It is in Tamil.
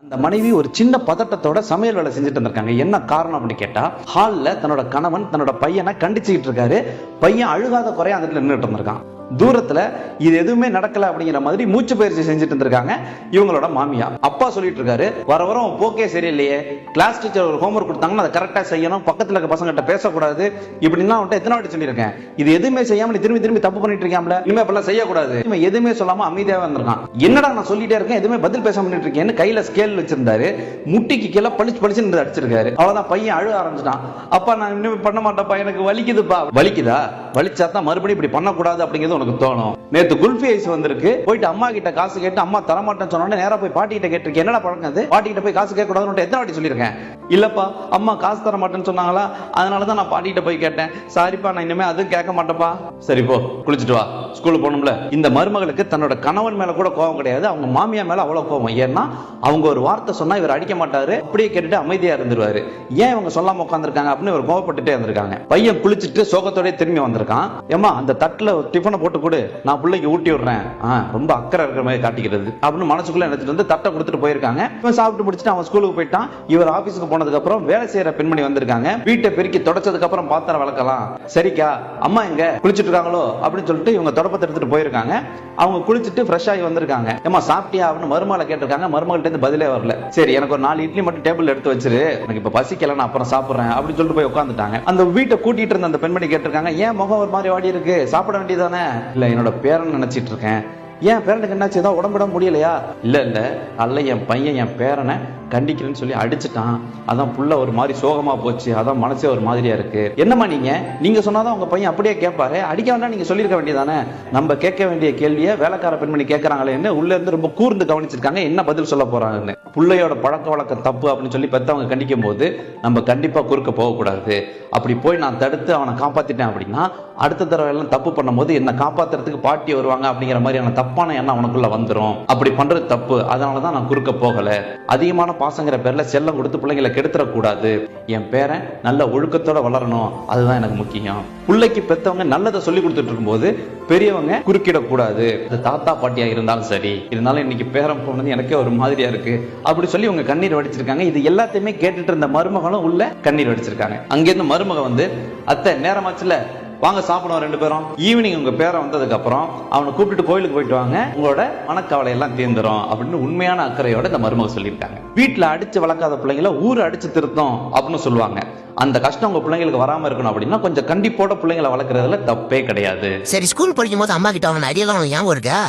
அந்த மனைவி ஒரு சின்ன பதட்டத்தோட சமையல் வேலை செஞ்சுட்டு இருந்திருக்காங்க. என்ன காரணம் அப்படின்னு கேட்டா, ஹால்ல தன்னோட கணவன் தன்னோட பையனை கண்டிச்சுக்கிட்டு இருக்காரு. பையன் அழுகாத குறைய அந்த இடத்துல நின்றுட்டு இருந்திருக்கான். தூரத்துல இது எதுவுமே நடக்கல அப்படிங்கிற மாதிரி மூச்சு பயிற்சி செஞ்சுட்டு இருந்திருக்காங்க இவங்களோட மாமியா. அப்பா சொல்லிட்டு இருக்காரு, வர வரும் போக்கே சரியில்லையே, கிளாஸ் டீச்சர் ஒரு ஹோம்ஒர்க் கொடுத்தாங்கன்னா அதை கரெக்டா செய்யணும், பக்கத்துல இருக்க பசங்கிட்ட பேசக்கூடாது, இப்படின்னா அவன்கிட்ட எத்தனை வாட்டி சொல்லியிருக்கேன். இது எதுவுமே செய்யாம திரும்பி திரும்பி தப்பு பண்ணிட்டு இருக்காமல, இனிமே அப்படிலாம் செய்யக்கூடாது. இவன் எதுவுமே சொல்லாம அமைதியாக வந்திருக்கான். என்னடா நான் சொல்லிட்டே இருக்கேன், எதுவுமே பதில் பேச பண்ணிட்டு இருக்கேன்னு கையில ஸ்கேல் வச்சிருந்தாரு. முட்டிக்கு கீழே பளிச்சு பளிச்சுன்னு அடிச்சிருக்காரு. அவ்வளவுதான், பையன் அழுக ஆரம்பிச்சிட்டான். அப்பா நான் இன்னும் பண்ண மாட்டேன்ப்பா, எனக்கு வலிக்குதுப்பா. வலிக்குதா? வலிச்சா தான் மறுபடியும் இப்படி பண்ணக்கூடாது அப்படிங்கிறது உனக்கு தோணும். நேத்து குல்ஃபி ஐஸ் வந்திருக்கு, போயிட்டு அம்மா கிட்ட காசு கேட்டு அம்மா தரமாட்டேன்னு சொன்னோட நேரா போய் பாட்டி கிட்ட கேட்டிருக்கேன். என்னடா பழக்கம் அது? பாட்டி கிட்ட போய் காசு கேட்க கூடாதுன்னு எத்தனை வாட்டி சொல்லியிருக்கேன். இல்லப்பா அம்மா காசு தர மாட்டேன்னு சொன்னாங்களா, அதனாலதான் நான் பாட்டி கிட்ட போய் கேட்டேன். சாரிப்பா நான் இனிமே அதுவும் கேட்க மாட்டேப்பா. சரி போ குளிச்சுட்டு வா, ஸ்கூலுக்கு போகணும்ல. இந்த மருமகளுக்கு தன்னோட கணவன் மேல கூட கோபம் கிடையாது, அவங்க மாமியா மேல அவ்வளவு கோபம். ஏன்னா அவங்க ஒரு வார்த்தை சொன்னா இவர் அடிக்க மாட்டாரு, அப்படியே கேட்டுட்டு அமைதியா இருந்துருவாரு. ஏன் இவங்க சொல்லாம உட்காந்துருக்காங்க அப்படின்னு இவர் கோபப்பட்டுட்டே இருந்திருக்காங்க. பையன் குளிச்சுட்டு சோகத்தோட திரும்பி வந்திருக்கான். ஏமா அந்த தட்டுல டிஃபனை போட்டு கொடு, நான் பிள்ளைக்கு ஊட்டி விடுறேன். ரொம்ப அக்கறை இருக்கிற மாதிரி காட்டிக்கிறது அப்படின்னு மனசுக்குள்ள நினைச்சிட்டு வந்து தட்டை கொடுத்துட்டு போயிருக்காங்க. இவன் சாப்பிட்டு முடிச்சுட்டு அவன் ஸ்கூலுக்கு போயிட்டான். இவர் ஆபீஸ்க்கு போனதுக்கு அப்புறம் வேலை செய்யற பெண்மணி வந்திருக்காங்க. வீட்டை பெருக்கி தொடச்சதுக்கு அப்புறம் பாத்திரம் வளர்க்கலாம். சரிக்கா அம்மா எங்க குளிச்சுட்டு இருக்காங்களோ அப்படின்னு சொல்லிட்டு இவங்க தொடப்பத்தை எடுத்துட்டு போயிருக்காங்க. அவங்க குளிச்சுட்டு ஃப்ரெஷ் ஆகி வந்திருக்காங்க. ஏமா சாப்பிட்டியா அப்படின்னு மருமகளை கேட்டிருக்காங்க. மருமகிட்ட இருந்து பதிலே வரல. சரி எனக்கு ஒரு 4 இட்லி மட்டும் டேபிள் எடுத்து வச்சிரு, எனக்கு இப்ப பசிக்கல, நான் அப்புறம் சாப்பிடுறேன் அப்படின்னு சொல்லிட்டு போய் உட்காந்துட்டாங்க. அந்த வீட்டை கூட்டிட்டு இருந்த அந்த பெண்மணி கேட்டிருக்காங்க, ஏன் முகம் ஒரு மாதிரி வாடி இருக்கு, சாப்பிட வேண்டியதானே? இல்ல என்னோட பேரன் நினைச்சிட்டு இருக்கேன். ஏன் பேரனுக்கு என்னாச்சு, ஏதோ உடம்புட முடியலையா? இல்ல அல்ல என் பையன் என் பேரனை கண்டிக்கிறேன்னு சொல்லி அடிச்சுட்டான், அதான் புள்ள ஒரு மாதிரி சோகமா போச்சு, அதான் மனசே ஒரு மாதிரியா இருக்கு. என்னம்மா நீங்க சொன்னாதான் உங்க பையன் அப்படியே கேட்பாரு, அடிக்க வேண்டாம் நீங்க சொல்லிருக்க வேண்டியதானே? நம்ம கேட்க வேண்டிய கேள்வியை வேலைக்கார பெண்மணி கேட்கறாங்களேன்னு உள்ள இருந்து ரொம்ப கூர்ந்து கவனிச்சிருக்காங்க, என்ன பதில் சொல்ல போறாங்கன்னு. பிள்ளையோட பழக்க வழக்கம் தப்பு அப்படின்னு சொல்லி பெத்தவங்க கண்டிக்கும் போது நம்ம கண்டிப்பா குறுக்க போகக்கூடாது. அப்படி போய் நான் தடுத்து அவனை காப்பாத்திட்டேன் அப்படின்னா அடுத்த தடவை எல்லாம் தப்பு பண்ணும் போது என்ன காப்பாத்துறதுக்கு பாட்டி வருவாங்க அப்படிங்கிற மாதிரியான தப்பான எண்ணம் அவனுக்குள்ள வந்துடும். அப்படி பண்றது தப்பு, அதனாலதான் நான் குறுக்க போகல. அதிகமான பாசங்கிற பேர்ல செல்லம் கொடுத்து பிள்ளைங்களை கெடுத்துடக்கூடாது. என் பேரன் நல்ல ஒழுக்கத்தோட வளரணும், அதுதான் எனக்கு முக்கியம். பிள்ளைக்கு பெத்தவங்க நல்லதை சொல்லி கொடுத்துட்டு இருக்கும்போது பெரியவங்க குறுக்கிடக்கூடாது. அது தாத்தா பாட்டியா இருந்தாலும் சரி. இருந்தாலும் இன்னைக்கு பேரன் போனது எனக்கே ஒரு மாதிரியா இருக்கு அப்படி சொல்லி உங்க கண்ணீர் வடிச்சிருக்காங்க. இது எல்லாத்தையுமே கேட்டுட்டு இருந்த மருமகளும் உள்ள கண்ணீர் வடிச்சிருக்காங்க. அங்கிருந்து மருமக வந்து, அத்தை நேரமாச்சுல வாங்க சாப்பிடுவோம் 2 பேரும். ஈவினிங் உங்க பேரை வந்ததுக்கு அப்புறம் அவனை கூப்பிட்டு கோயிலுக்கு போயிட்டு வாங்க, உங்களோட மனக்கவலை எல்லாம் தீர்ந்துரும் அப்படின்னு உண்மையான அக்கறையோட இந்த மருமக சொல்லியிருக்காங்க. வீட்டுல அடிச்சு வளர்க்காத பிள்ளைங்களை ஊர் அடிச்சு திருத்தம் அப்படின்னு சொல்லுவாங்க. அந்த கஷ்டம் உங்க பிள்ளைங்களுக்கு வராம இருக்கணும் அப்படின்னா கொஞ்சம் கண்டிப்போட பிள்ளைங்களை வளர்க்கறதுல தப்பே கிடையாது. சரி ஸ்கூல் படிக்கும் போது அம்மா கிட்ட அவன் அடியெல்லாம் ஞாபகம் இருக்கா?